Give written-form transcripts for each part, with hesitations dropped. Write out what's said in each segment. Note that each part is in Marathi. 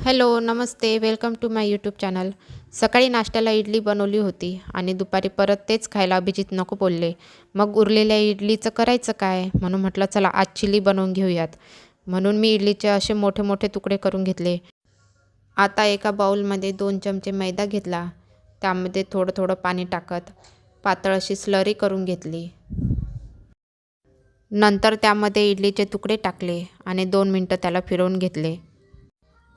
हॅलो, नमस्ते. Welcome to my YouTube channel. सकाळी नाश्त्याला इडली बनवली होती आणि दुपारी परत तेच खायला अभिजित नको बोलले. मग उरलेल्या इडलीचं करायचं काय? म्हणून म्हटलं चला आज चिली बनवून घेऊयात. म्हणून मी इडलीचे असे मोठे मोठे तुकडे करून घेतले. आता एका बाउलमध्ये 2 चमचे मैदा घेतला. त्यामध्ये थोडं थोडं पाणी टाकत पातळ अशी स्लरी करून घेतली. नंतर त्यामध्ये इडलीचे तुकडे टाकले आणि 2 मिनटं त्याला फिरवून घेतले.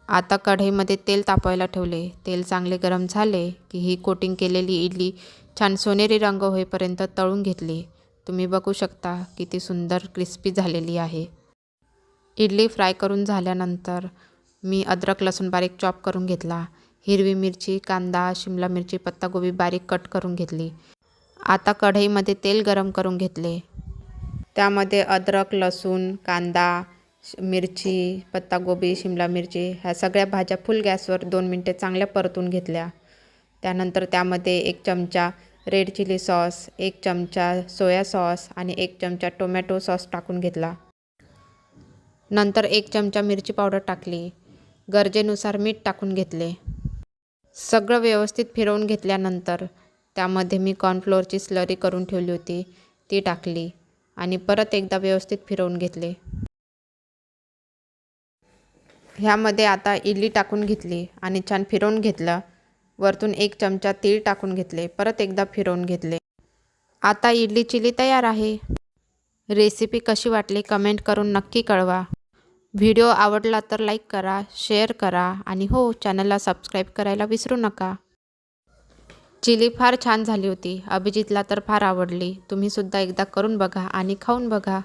आता कढईमध्ये तेल तापवायला ठेवले. तेल चांगले गरम झाले की ही कोटिंग केलेली इडली छान सोनेरी रंग होईपर्यंत तळून घेतली. तुम्ही बघू शकता किती सुंदर क्रिस्पी झालेली आहे. इडली फ्राय करून झाल्यानंतर मी अद्रक लसूण बारीक चॉप करून घेतला. हिरवी मिरची, कांदा, शिमला मिरची, पत्ताकोबी बारीक कट करून घेतली. आता कढईमध्ये तेल गरम करून घेतले. त्यामध्ये अद्रक, लसूण, कांदा, मिरची, पत्ताकोबी, शिमला मिरची ह्या सगळ्या भाज्या फुल गॅसवर 2 मिनटे चांगल्या परतून घेतल्या. त्यानंतर त्यामध्ये 1 चमचा रेड चिली सॉस, 1 चमचा सोया सॉस आणि 1 चमचा टोमॅटो सॉस टाकून घेतला. नंतर 1 चमचा मिरची पावडर टाकली. गरजेनुसार मीठ टाकून घेतले. सगळं व्यवस्थित फिरवून घेतल्यानंतर त्यामध्ये मी कॉर्नफ्लोअरची स्लरी करून ठेवली होती ती टाकली आणि परत एकदा व्यवस्थित फिरवून घेतले. ह्यामध्ये आता इडली टाकून घेतली आणि छान फिरवून घेतलं. वरतून 1 चमचा तीळ टाकून घेतले. परत एकदा फिरवून घेतले. आता इडली चिली तयार आहे. रेसिपी कशी वाटली कमेंट करून नक्की कळवा. व्हिडिओ आवडला तर लाईक करा, शेअर करा आणि हो, चॅनलला सबस्क्राईब करायला विसरू नका. चिली फार छान झाली होती. अभिजितला तर फार आवडली. तुम्हीसुद्धा एकदा करून बघा आणि खाऊन बघा.